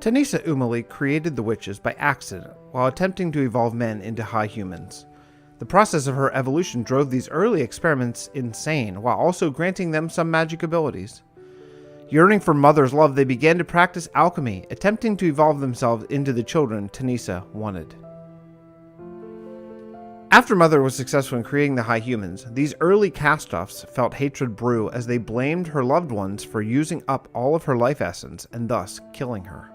Tanisa Umali created the witches by accident while attempting to evolve men into high humans. The process of her evolution drove these early experiments insane while also granting them some magic abilities. Yearning for Mother's love, they began to practice alchemy, attempting to evolve themselves into the children Tanisa wanted. After Mother was successful in creating the high humans, these early cast-offs felt hatred brew as they blamed her loved ones for using up all of her life essence and thus killing her.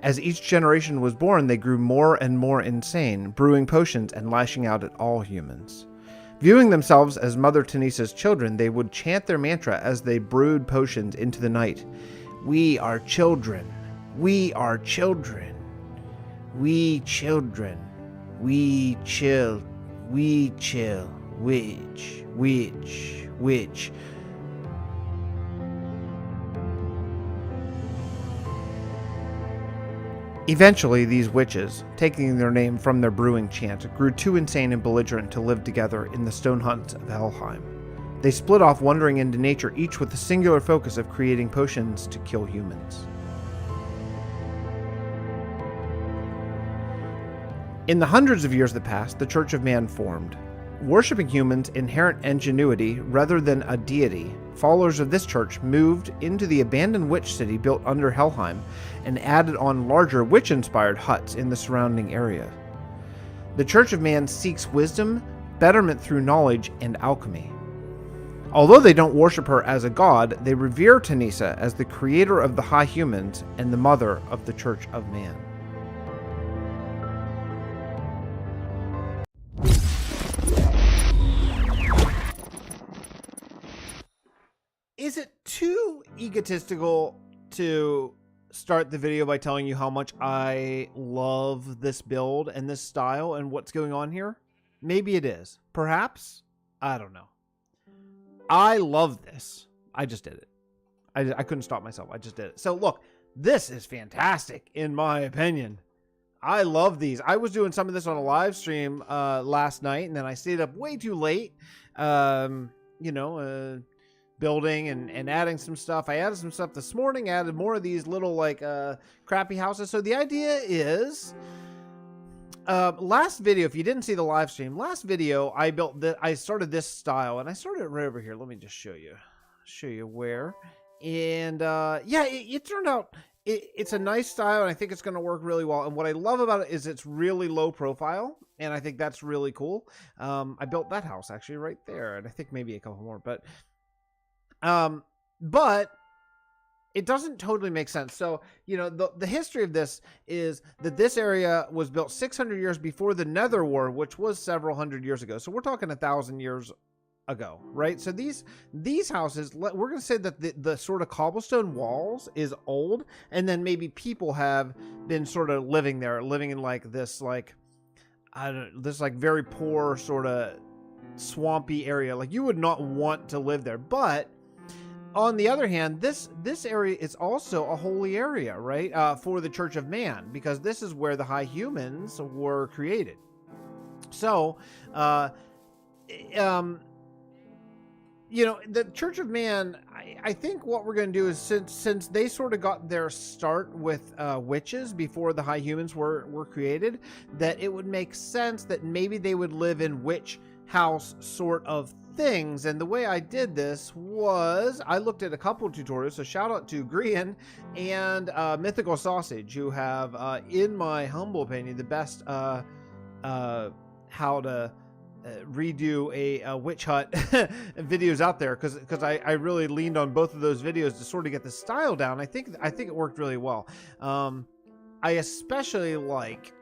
As each generation was born, they grew more and more insane, brewing potions and lashing out at all humans. Viewing themselves as Mother Tanisa's children, they would chant their mantra as they brewed potions into the night. We are children. We are children. We children. We chill. We chill. Witch. Witch. Witch. Eventually, these witches, taking their name from their brewing chant, grew too insane and belligerent to live together in the stone huts of Helheim. They split off, wandering into nature, each with the singular focus of creating potions to kill humans. In the hundreds of years that passed, the Church of Man formed. Worshipping humans' inherent ingenuity rather than a deity, followers of this church moved into the abandoned witch city built under Helheim and added on larger witch-inspired huts in the surrounding area. The Church of Man seeks wisdom, betterment through knowledge, and alchemy. Although they don't worship her as a god, they revere Tanisa as the creator of the high humans and the mother of the Church of Man. Is it too egotistical to start the video by telling you how much I love this build and this style and what's going on here? Maybe it is. Perhaps? I don't know. I love this. I just did it. I couldn't stop myself. I just did it. So look, this is fantastic in my opinion. I love these. I was doing some of this on a live stream last night, and then I stayed up way too late. Building and adding some stuff. I added some stuff this morning, added more of these little like crappy houses. So the idea is last video, if you didn't see the live stream, last video I started this style, and I started it right over here. Let me just show you where. And yeah, it turned out it's a nice style, and I think it's going to work really well. And what I love about it is it's really low profile, and I think that's really cool. I built that house actually right there, and I think maybe a couple more, but it doesn't totally make sense. So, the history of this is that this area was built 600 years before the Nether War, which was several hundred years ago. So we're talking 1,000 years ago, right? So these houses, we're going to say that the sort of cobblestone walls is old, and then maybe people have been sort of living in like this, like, this like very poor sort of swampy area. Like you would not want to live there, but on the other hand, this area is also a holy area, right? For the Church of Man, because this is where the high humans were created. So, the Church of Man, I think what we're going to do is since they sort of got their start with witches before the high humans were created, that it would make sense that maybe they would live in witch house sort of things. And the way I did this was I looked at a couple of tutorials, so shout out to Grian and Mythical Sausage, who have in my humble opinion the best how to redo a witch hut videos out there, because I really leaned on both of those videos to sort of get the style down. I think it worked really well. I especially like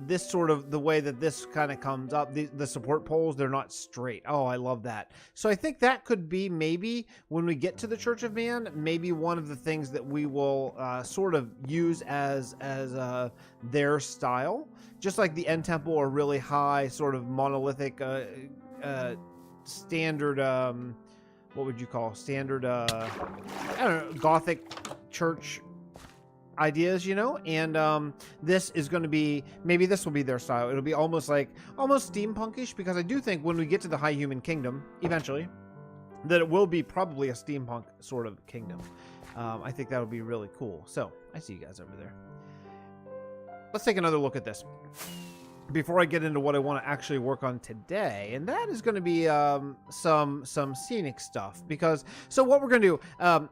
this sort of the way that this kind of comes up. The support poles, they're not straight. Oh, I love that. So I think that could be maybe when we get to the Church of Man, maybe one of the things that we will sort of use as their style. Just like the End Temple are really high, sort of monolithic, standard, what would you call standard, I don't know, Gothic church ideas, and this is going to be, maybe this will be their style. It'll be almost steampunkish, because I do think when we get to the High Human Kingdom eventually, that it will be probably a steampunk sort of kingdom. I think that would be really cool. So I see you guys over there. Let's take another look at this before I get into what I want to actually work on today, and that is going to be some scenic stuff. Because so what we're going to do,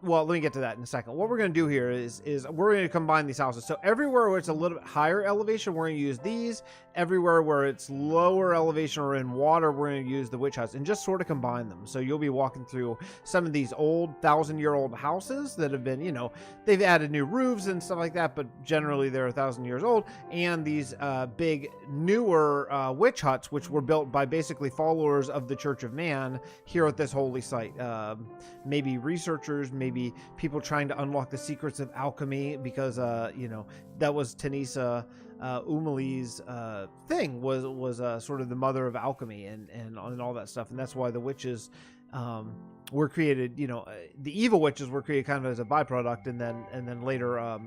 well, let me get to that in a second. What we're going to do here is we're going to combine these houses. So everywhere where it's a little bit higher elevation, we're going to use these. Everywhere where it's lower elevation or in water, we're going to use the witch huts and just sort of combine them. So you'll be walking through some of these old 1,000-year-old houses that have been, you know, they've added new roofs and stuff like that, but generally they're 1,000 years old. And these big newer witch huts, which were built by basically followers of the Church of Man here at this holy site. Maybe researchers, maybe people trying to unlock the secrets of alchemy, because you know, that was Tanisa Umali's thing, was sort of the mother of alchemy and all that stuff, and that's why the witches were created. You know, the evil witches were created kind of as a byproduct, and then later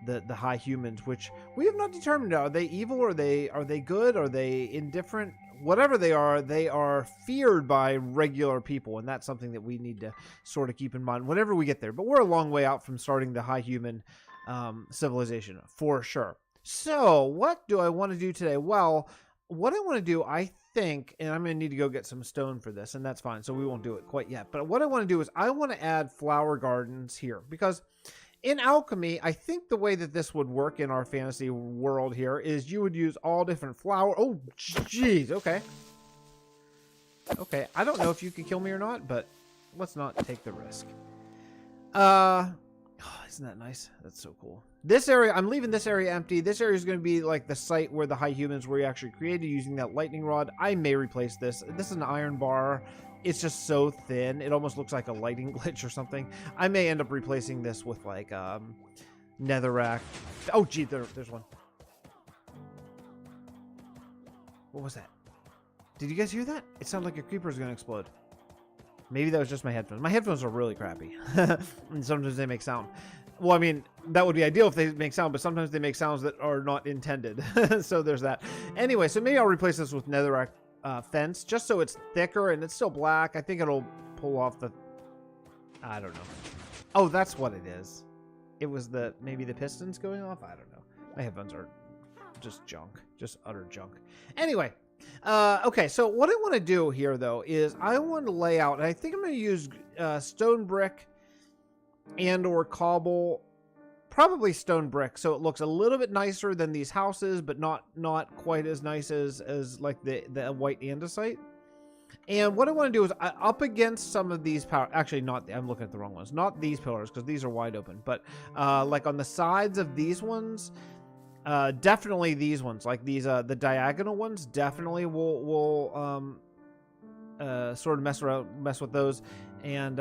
the high humans, which we have not determined. Are they evil? Are they good? Are they indifferent? Whatever they are feared by regular people, and that's something that we need to sort of keep in mind whenever we get there. But we're a long way out from starting the high human civilization for sure. So what do I want to do today? Well, what I want to do, I think, and I'm going to need to go get some stone for this, and that's fine, so we won't do it quite yet. But what I want to do is I want to add flower gardens here, because in alchemy, I think the way that this would work in our fantasy world here is you would use all different flower. Oh, jeez. Okay. Okay. I don't know if you can kill me or not, but let's not take the risk. Oh, isn't that nice? That's so cool. This area, I'm leaving this area empty. This area is going to be like the site where the high humans were actually created using that lightning rod. I may replace this. This is an iron bar. It's just so thin. It almost looks like a lighting glitch or something. I may end up replacing this with like netherrack. Oh, gee, there's one. What was that? Did you guys hear that? It sounded like a creeper is going to explode. Maybe that was just my headphones. My headphones are really crappy. And sometimes they make sound. Well, I mean, that would be ideal if they make sound, but sometimes they make sounds that are not intended. So there's that. Anyway, so maybe I'll replace this with netherrack fence, just so it's thicker and it's still black. I think it'll pull off the... I don't know. Oh, that's what it is. It was maybe the pistons going off? I don't know. My headphones are just junk. Just utter junk. Anyway. Okay, so what I want to do here, though, is I want to lay out, and I think I'm going to use stone brick and or cobble, probably stone brick, so it looks a little bit nicer than these houses, but not quite as nice as like the white andesite. And what I want to do is up against some of these actually not, I'm looking at the wrong ones, not these pillars, because these are wide open, but like on the sides of these ones, definitely these ones, like these the diagonal ones, definitely will sort of mess with those. And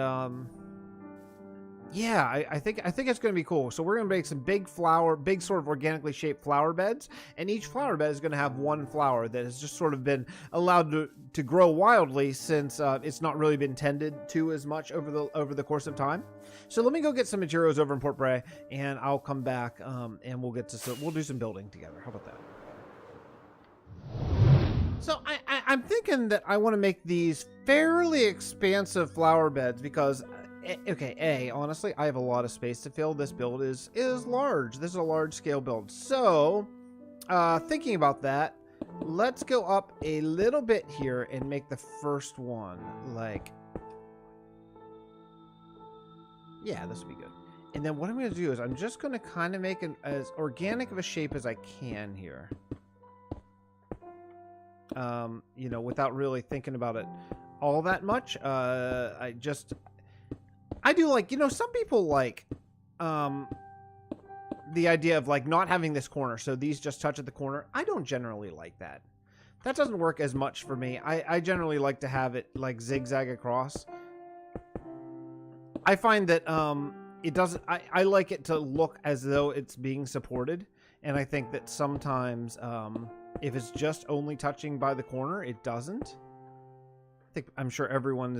yeah, I think it's going to be cool. So we're going to make some big sort of organically shaped flower beds, and each flower bed is going to have one flower that has just sort of been allowed to grow wildly, since it's not really been tended to as much over the course of time. So let me go get some materials over in Port Bray, and I'll come back and we'll do some building together. How about that? So I'm thinking that I want to make these fairly expansive flower beds because, okay, honestly, I have a lot of space to fill. This build is large. This is a large scale build. So thinking about that, let's go up a little bit here and make the first one like, yeah, this would be good. And then what I'm going to do is I'm just going to kind of make it as organic of a shape as I can here. You know, without really thinking about it all that much. I do like, you know, some people like the idea of like not having this corner, so these just touch at the corner. I don't generally like that. That doesn't work as much for me. I generally like to have it like zigzag across. I find that it doesn't, I like it to look as though it's being supported, and I think that sometimes if it's just only touching by the corner, it doesn't. I'm sure everyone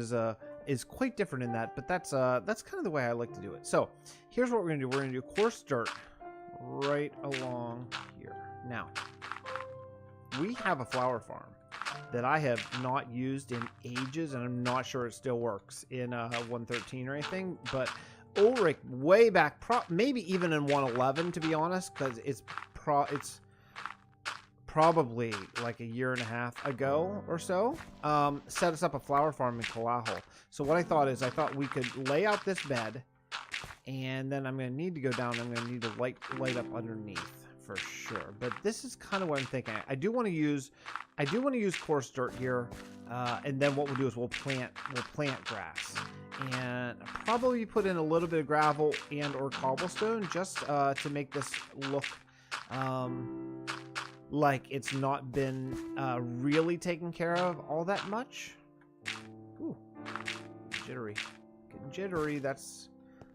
is quite different in that, but that's kind of the way I like to do it. So here's what we're gonna do. We're gonna do coarse dirt right along here. Now, we have a flower farm that I have not used in ages, and I'm not sure it still works in 1.13 or anything, but Ulrich way back, maybe even in 111, to be honest, because it's probably like a year and a half ago or so, set us up a flower farm in Kalahal. So what I thought is, I thought we could lay out this bed, and then I'm going to need to go down. I'm going to need to light up underneath for sure. But this is kind of what I'm thinking. I do want to use coarse dirt here, and then what we'll do is we'll plant grass, and probably put in a little bit of gravel and or cobblestone just to make this look like it's not been really taken care of all that much. Ooh, jittery, getting jittery. That's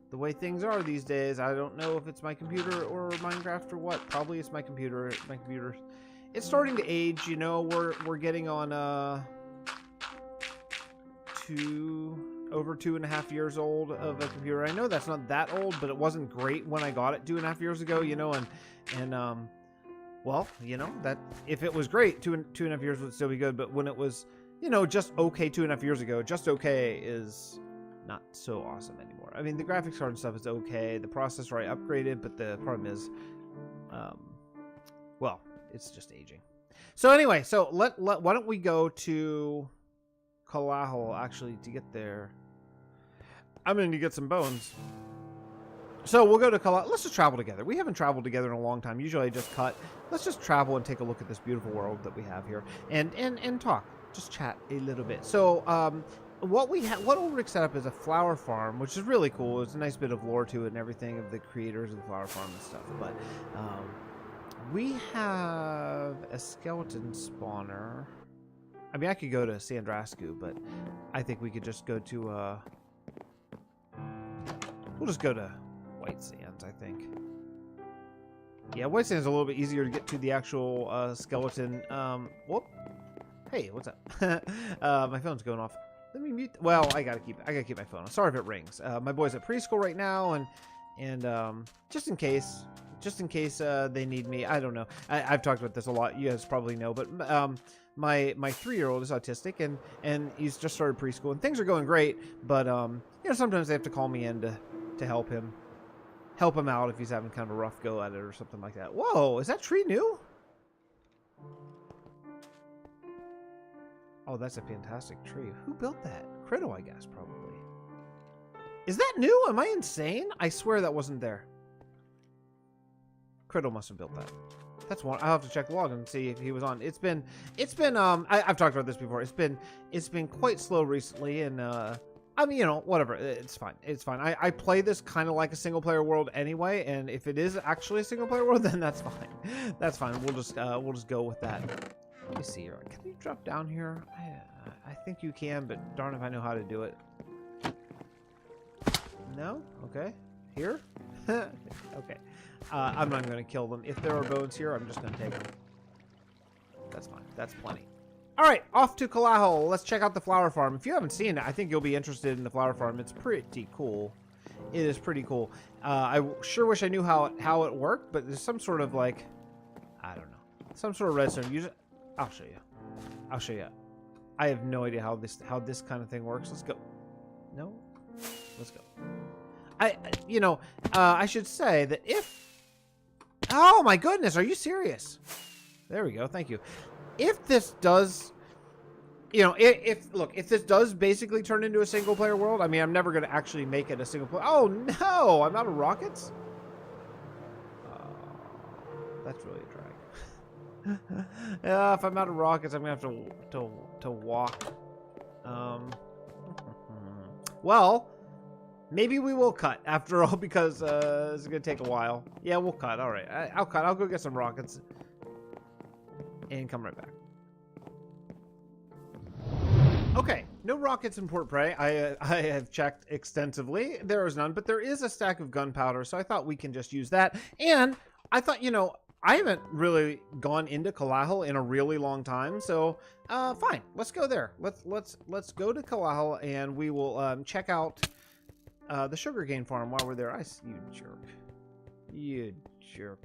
the way things are these days. I don't know if it's my computer or Minecraft or what. Probably it's my computer. It's starting to age. You know, we're getting on over 2.5 years old of a computer. I know that's not that old, but it wasn't great when I got it 2.5 years ago. You know, and well, you know, that if it was great, 2.5 years would still be good. But when it was, you know, just okay 2.5 years ago, just okay is not so awesome anymore. I mean, the graphics card and stuff is okay. The processor I upgraded, but the problem is, well, it's just aging. So anyway, so why don't we go to Kalahal, actually, to get there. I'm going to get some bones. So we'll go to Kalahal. Let's just travel together. We haven't traveled together in a long time. Usually I just cut. Let's just travel and take a look at this beautiful world that we have here, and talk. Just chat a little bit. So, what Ulrich set up is a flower farm, which is really cool. It's a nice bit of lore to it and everything of the creators of the flower farm and stuff. But we have a skeleton spawner. I mean, I could go to Sandrasku, but I think we could just go to we'll just go to White Sands, I think. Yeah, White Sands is a little bit easier to get to the actual skeleton. Whoop. Hey, what's up? My phone's going off. Let me mute. Well, I gotta keep my phone on. Sorry if it rings. My boy's at preschool right now, and just in case they need me. I don't know. I've talked about this a lot. You guys probably know, but my 3-year-old is autistic, and he's just started preschool, and things are going great. But you know, sometimes they have to call me in to help him out if he's having kind of a rough go at it or something like that. Whoa, is that tree new? Oh, that's a fantastic tree. Who built that? Criddle, I guess, probably. Is that new? Am I insane? I swear that wasn't there. Criddle must have built that. That's one. I'll have to check the log and see if he was on. It's been I've talked about this before. It's been quite slow recently, and I mean, you know, whatever. It's fine. It's fine. I play this kind of like a single player world anyway, and if it is actually a single player world, then that's fine. That's fine. We'll just go with that. Let me see here. Can you drop down here? I think you can, but darn if I know how to do it. No? Okay. Here? Okay. I'm not going to kill them. If there are bones here, I'm just going to take them. That's fine. That's plenty. All right, off to Kalahal. Let's check out the flower farm. If you haven't seen it, I think you'll be interested in the flower farm. It's pretty cool. It is pretty cool. I sure wish I knew how it worked, but there's some sort of like, I don't know, some sort of redstone. Use it. I'll show you. I'll show you. I have no idea how this kind of thing works. Let's go. No? Let's go. I should say that if... Oh my goodness, are you serious? There we go, thank you. If this does... You know, if this does basically turn into a single player world, I mean, I'm never going to actually make it a single player... Oh no, I'm out of rockets? That's really a drag. Yeah, if I'm out of rockets, I'm gonna have to walk. Well, maybe we will cut after all because it's gonna take a while. Yeah, we'll cut. All right, I'll cut. I'll go get some rockets and come right back. Okay, no rockets in Port Prey. I have checked extensively. There is none, but there is a stack of gunpowder, so I thought we can just use that. And I thought, you know, I haven't really gone into Kalahal in a really long time, so fine. Let's go there. Let's go to Kalahal, and we will check out the Sugarcane Farm while we're there. You jerk. You jerk.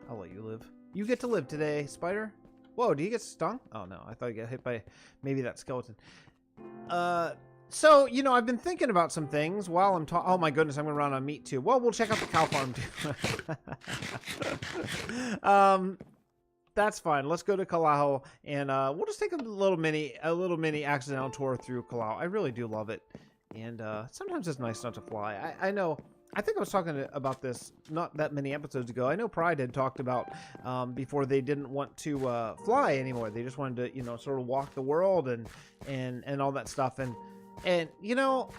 I'll let you live. You get to live today, Spider. Whoa, do you get stung? Oh no, I thought you got hit by maybe that skeleton. So, you know, I've been thinking about some things while I'm talking. Oh my goodness, I'm going to run on meat too. Well, we'll check out the cow farm too. That's fine. Let's go to Kalaho, and we'll just take a little mini accidental tour through Kalaho. I really do love it, and sometimes it's nice not to fly. I know. I think I was talking about this not that many episodes ago. I know Pride had talked about before they didn't want to fly anymore. They just wanted to, you know, sort of walk the world and all that stuff. And you know,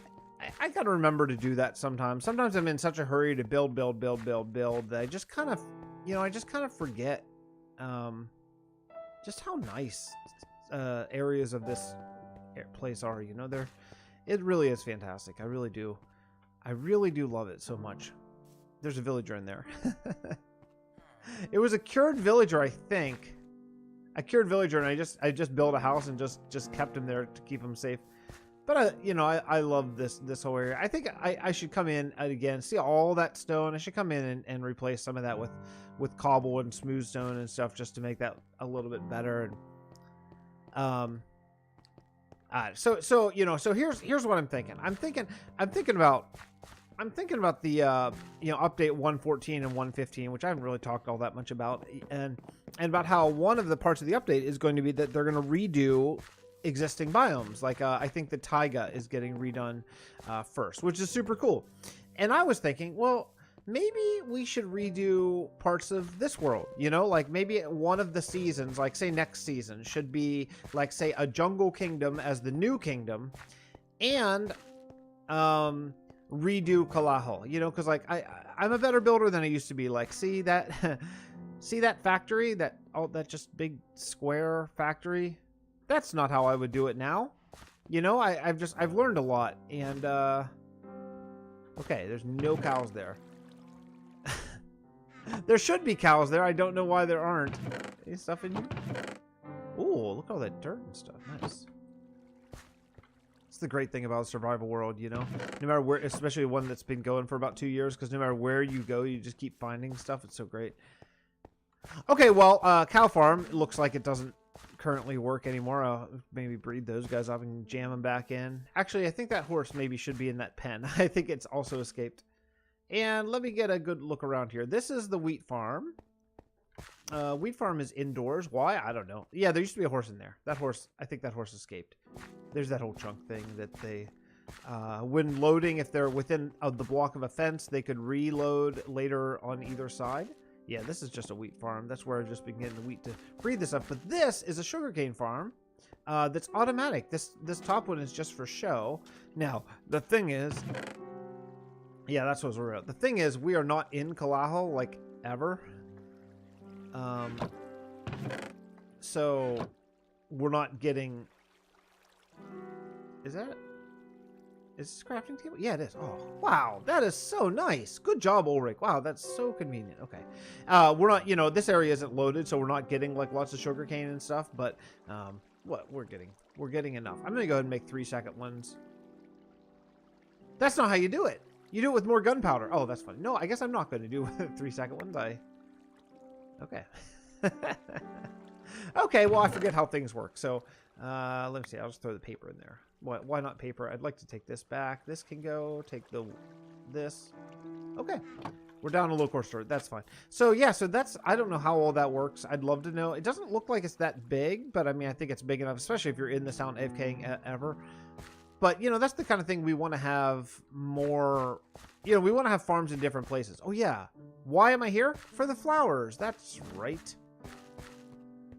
I gotta remember to do that sometimes. Sometimes I'm in such a hurry to build that I just kind of, you know, forget just how nice areas of this place are. You know, it really is fantastic. I really do love it so much. There's a villager in there. It was a cured villager, I think. A cured villager, and I just built a house and just kept him there to keep him safe. But you know, I love this whole area. I think I should come in again, see all that stone. I should come in and replace some of that with cobble and smooth stone and stuff, just to make that a little bit better. And so you know, so here's what I'm thinking. I'm thinking about the you know, update 114 and 115, which I haven't really talked all that much about, and about how one of the parts of the update is going to be that they're going to redo existing biomes. Like I think the taiga is getting redone first, which is super cool. And I was thinking, well, maybe we should redo parts of this world, you know, like maybe one of the seasons, like say next season, should be like, say, a jungle kingdom as the new kingdom, and redo Kalaho, you know, because like I'm a better builder than I used to be. Like, see that see that factory, that just big square factory? That's not how I would do it now. You know, I've learned a lot. And okay, there's no cows there. There should be cows there. I don't know why there aren't. Any stuff in here? Ooh, look at all that dirt and stuff. Nice. It's the great thing about a survival world, you know? No matter where, especially one that's been going for about 2 years, because no matter where you go, you just keep finding stuff. It's so great. Okay, well, cow farm, it looks like it doesn't currently work anymore. Maybe breed those guys up and jam them back in. Actually, I think that horse maybe should be in that pen. I think it's also escaped. And let me get a good look around here. This is the wheat farm. Wheat farm is indoors. Why? I don't know. Yeah, there used to be a horse in there. That horse, I think that horse escaped. There's that whole chunk thing that they, when loading, if they're within the block of a fence, they could reload later on either side. Yeah, this is just a wheat farm. That's where I've just been getting the wheat to breed this up. But this is a sugarcane farm that's automatic. This top one is just for show. Now, the thing is, yeah, that's what we're at. The thing is, we are not in Kalaho, like, ever. So we're not getting... Is this a crafting table? Yeah, it is. Oh, wow. That is so nice. Good job, Ulrich. Wow, that's so convenient. Okay. We're not, you know, this area isn't loaded, so we're not getting, like, lots of sugarcane and stuff, but, what we're getting enough. I'm going to go ahead and make 3-second ones. That's not how you do it. You do it with more gunpowder. Oh, that's funny. No, I guess I'm not going to do 3-second ones. Okay. Okay, well, I forget how things work. So, let me see. I'll just throw the paper in there. Why not paper? I'd like to take this back. This can go. Take this. Okay. We're down a low core store. That's fine. So, yeah, so that's... I don't know how all that works. I'd love to know. It doesn't look like it's that big, but, I mean, I think it's big enough, especially if you're in the sound AFKing ever. But, you know, that's the kind of thing we want to have more... You know, we want to have farms in different places. Oh, yeah. Why am I here? For the flowers. That's right.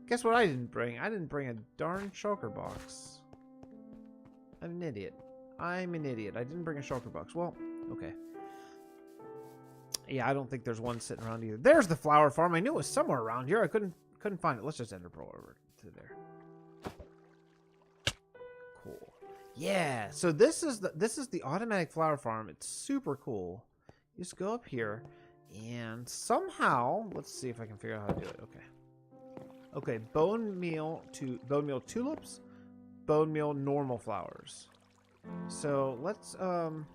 Guess what I didn't bring? I didn't bring a darn shulker box. I'm an idiot. I'm an idiot. I didn't bring a shulker box. Well, okay. Yeah, I don't think there's one sitting around either. There's the flower farm. I knew it was somewhere around here. I couldn't find it. Let's just ender pearl over to there. Cool. Yeah. So this is the automatic flower farm. It's super cool. You just go up here and somehow, let's see if I can figure out how to do it. Okay. Okay, bone meal tulips, bone meal normal flowers. So let's and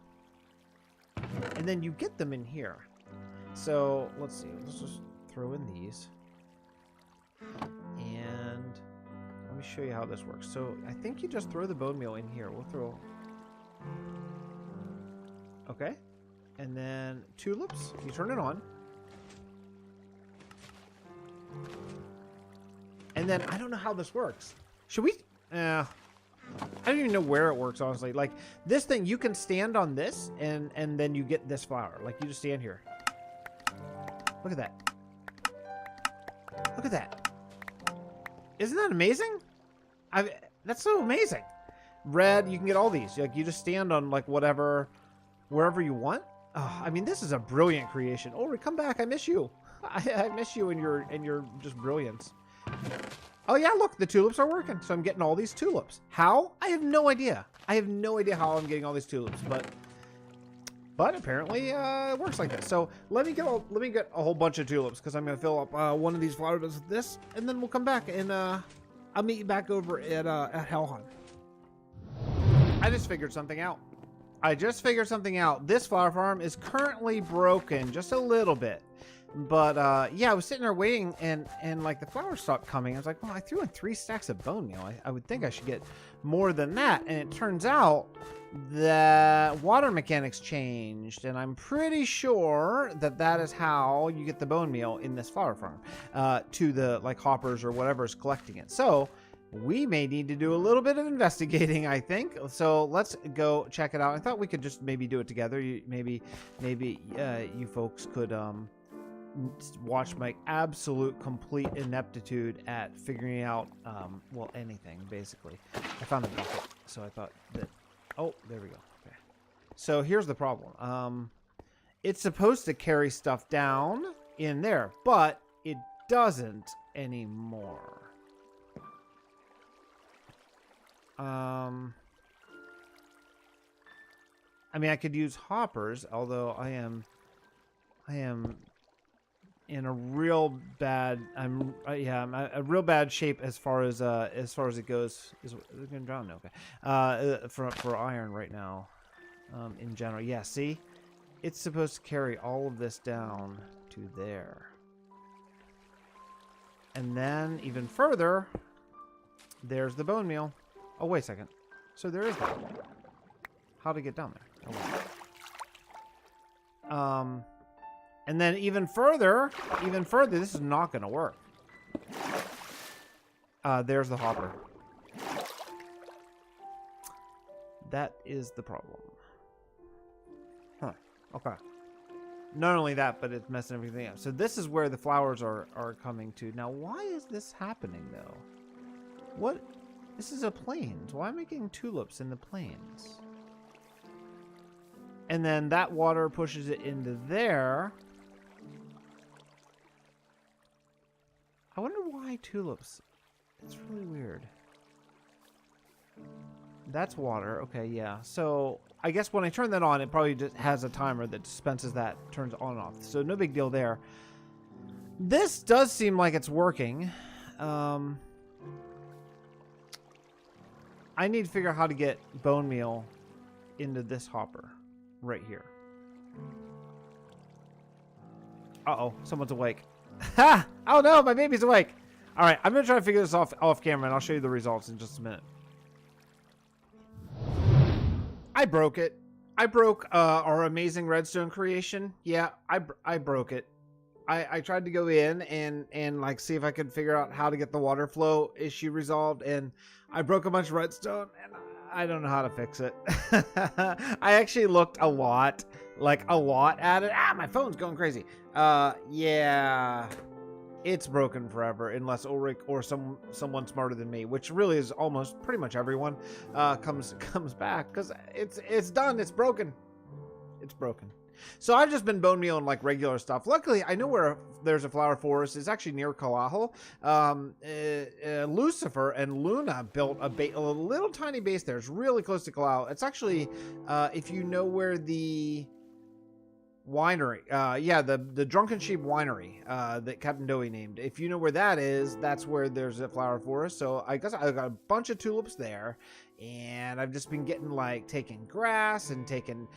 then you get them in here. So let's see. Let's just throw in these, and let me show you how this works. So I think you just throw the bone meal in here. We'll throw Okay. And then tulips. You turn it on. And then I don't know how this works. Should we? I don't even know where it works, honestly. Like this thing, you can stand on this and then you get this flower. Like you just stand here. Look at that. Look at that. Isn't that amazing? That's so amazing. Red, you can get all these. Like you just stand on like whatever, wherever you want. Oh, I mean, this is a brilliant creation. Ori, come back. I miss you. I miss you and your just brilliance. Oh yeah, look, the tulips are working. So I'm getting all these tulips. How? I have no idea. I have no idea how I'm getting all these tulips, but apparently it works like this. So let me get a whole bunch of tulips because I'm gonna fill up one of these flower beds with this, and then we'll come back and I'll meet you back over at Helheim. I just figured something out. This flower farm is currently broken just a little bit. But yeah, I was sitting there waiting and like the flowers stopped coming. I was like, well, I threw in 3 stacks of bone meal. I would think I should get more than that. And it turns out that water mechanics changed. And I'm pretty sure that that is how you get the bone meal in this flower farm to the like hoppers or whatever is collecting it. So we may need to do a little bit of investigating, I think. So let's go check it out. I thought we could just maybe do it together. Maybe you folks could watch my absolute complete ineptitude at figuring out well, anything basically. I found a bucket, so I thought that, oh, there we go. Okay, so here's the problem. It's supposed to carry stuff down in there, but it doesn't anymore. I mean, I could use hoppers, although I am in a real bad. I'm a real bad shape as far as it goes. Is it gonna drown? No, okay. For iron right now, in general. Yeah. See, it's supposed to carry all of this down to there, and then even further, there's the bone meal. Oh, wait a second. So there is that. How to get down there? Oh, and then even further, this is not going to work. There's the hopper. That is the problem. Huh. Okay. Not only that, but it's messing everything up. So this is where the flowers are coming to. Now, why is this happening, though? What? This is a plains. Why am I getting tulips in the plains? And then that water pushes it into there. I wonder why tulips. It's really weird. That's water. Okay, yeah. So I guess when I turn that on, it probably just has a timer that dispenses that, turns on and off. So no big deal there. This does seem like it's working. I need to figure out how to get bone meal into this hopper right here. Uh-oh, someone's awake. Ha! Oh no, my baby's awake. All right, I'm going to try to figure this off camera, and I'll show you the results in just a minute. I broke it. I broke our amazing redstone creation. Yeah, I broke it. I tried to go in and like see if I could figure out how to get the water flow issue resolved, and I broke a bunch of redstone, and I don't know how to fix it. I actually looked a lot at it. My phone's going crazy. Yeah, it's broken forever unless Ulrich or someone smarter than me, which really is almost pretty much everyone, comes back, because it's done. It's broken. It's broken. So I've just been bone mealing like regular stuff. Luckily, I know where there's a flower forest. It's actually near Kalahal. Lucifer and Luna built a little tiny base there. It's really close to Kalahal. It's actually, if you know where the winery, the Drunken Sheep winery that Captain Dowie named. If you know where that is, that's where there's a flower forest. So I guess I got a bunch of tulips there. And I've just been getting like taking grass and taking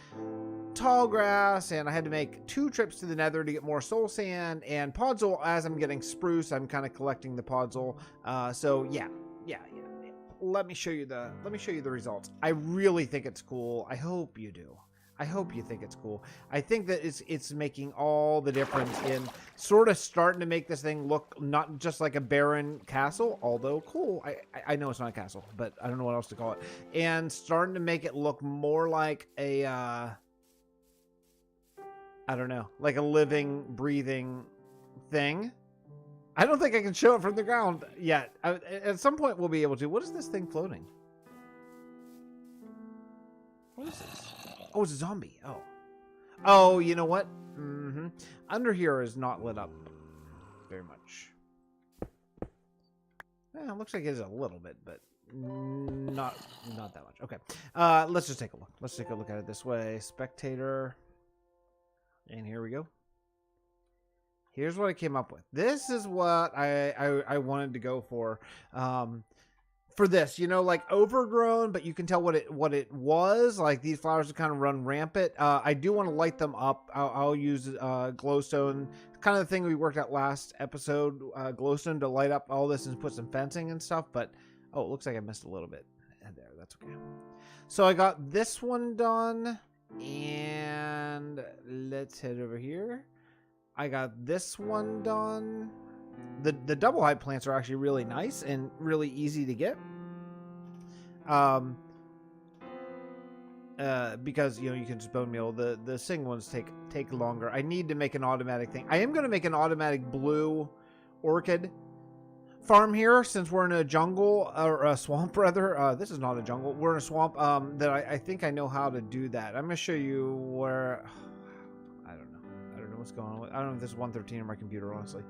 tall grass, and I had to make 2 trips to the nether to get more soul sand and podzol. As I'm getting spruce, I'm kind of collecting the podzol. So yeah. let me show you the results. I really think it's cool. I hope you do. I hope you think it's cool. I think that it's making all the difference in sort of starting to make this thing look not just like a barren castle, although cool. I know it's not a castle, but I don't know what else to call it. And starting to make it look more like a, I don't know, like a living, breathing thing. I don't think I can show it from the ground yet. At some point we'll be able to. What is this thing floating? What is this? Oh, it's a zombie. Oh. Oh, you know what? Under here is not lit up very much. It looks like it is a little bit, but not that much. Okay. Let's just take a look. Let's take a look at it this way. Spectator. And here we go. Here's what I came up with. This is what I wanted to go for. For this, you know, like overgrown, but you can tell what it was. Like these flowers have kind of run rampant. I do want to light them up. I'll use glowstone, kind of the thing we worked out last episode. Glowstone to light up all this and put some fencing and stuff. But oh, it looks like I missed a little bit there. That's okay. So I got this one done, and let's head over here. I got this one done. The double height plants are actually really nice and really easy to get. Because you know you can just bone meal. The single ones take longer. I need to make an automatic thing. I am going to make an automatic blue orchid farm here since we're in a jungle or a swamp rather. This is not a jungle. We're in a swamp. That I think I know how to do that. I'm going to show you where. I don't know what's going on. I don't know if this is 113 on my computer, honestly.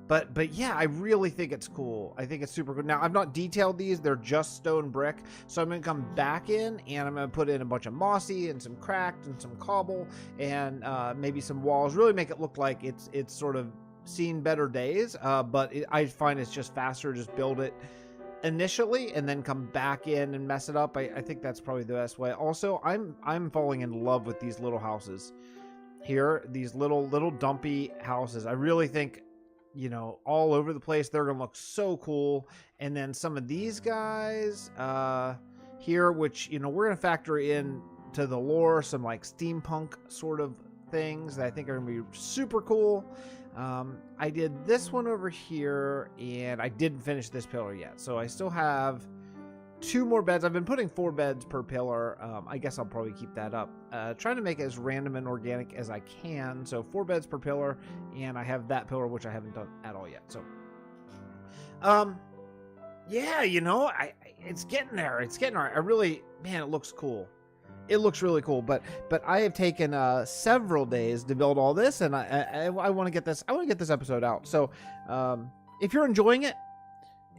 But yeah, I really think it's cool. I think it's super cool. Now, I've not detailed these. They're just stone brick. So I'm going to come back in and I'm going to put in a bunch of mossy and some cracked and some cobble and maybe some walls. Really make it look like it's sort of seen better days. But I find it's just faster to just build it initially and then come back in and mess it up. I think that's probably the best way. Also, I'm falling in love with these little houses here, these little dumpy houses. I really think, you know, all over the place, they're gonna look so cool. And then some of these guys here, which, you know, we're gonna factor in to the lore some like steampunk sort of things that I think are gonna be super cool. I did this one over here and I didn't finish this pillar yet, so I still have 2 more beds. I've been putting 4 beds per pillar. I guess I'll probably keep that up. Trying to make it as random and organic as I can. So 4 beds per pillar, and I have that pillar, which I haven't done at all yet. So, yeah, you know, it's getting there. It's getting there. I really, man, it looks cool. It looks really cool. But I have taken several days to build all this, and I want to get this. I want to get this episode out. So, if you're enjoying it.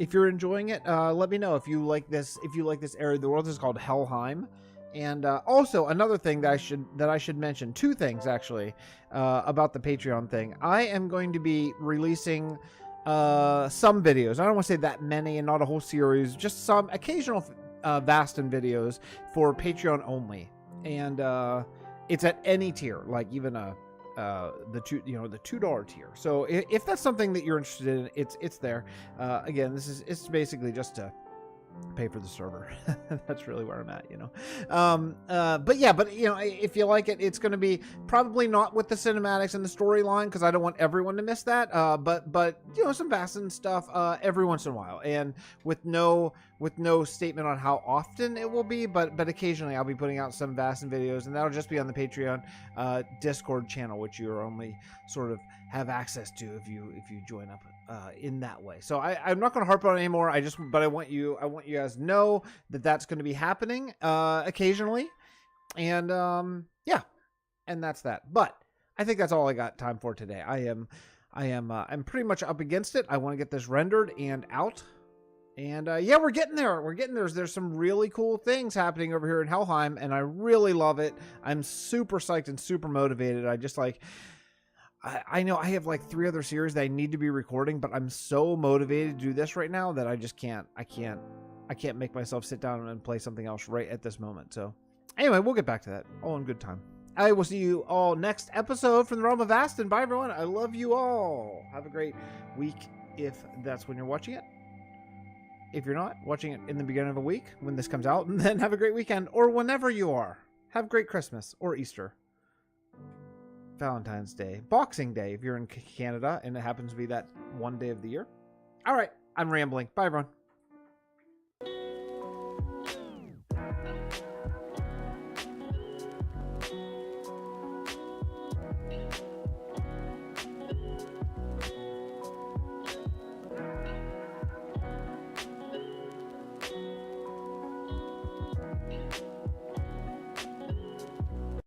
Let me know if you like this. If you like this area of the world, this is called Helheim. And also another thing that I should mention, 2 things actually, about the Patreon thing. I am going to be releasing some videos. I don't want to say that many and not a whole series, just some occasional Vasten videos for Patreon only. And it's at any tier, like even the $2 tier. So if that's something that you're interested in, it's there. Again, it's basically just to pay for the server. That's really where I'm at, you know. But you know, if you like it, it's going to be probably not with the cinematics and the storyline because I don't want everyone to miss that. But you know, some Vasten stuff every once in a while, and with no statement on how often it will be, but occasionally I'll be putting out some Vasten videos, and that'll just be on the Patreon Discord channel, which you only sort of have access to if you join up in that way. So I'm not going to harp on it anymore. But I want you guys to know that that's going to be happening occasionally, and yeah, and that's that. But I think that's all I got time for today. I'm pretty much up against it. I want to get this rendered and out. And yeah, we're getting there. There's some really cool things happening over here in Helheim, and I really love it. I'm super psyched and super motivated. I know I have like 3 other series that I need to be recording, but I'm so motivated to do this right now that I just can't. I can't make myself sit down and play something else right at this moment. So anyway, we'll get back to that all in good time. I will see you all next episode from the Realm of Vasten. Bye, everyone. I love you all. Have a great week if that's when you're watching it. if you're not watching it in the beginning of a week when this comes out, and then have a great weekend, or whenever you are. Have great Christmas or Easter. Valentine's Day. Boxing Day if you're in Canada and it happens to be that one day of the year. All right, I'm rambling. Bye, everyone.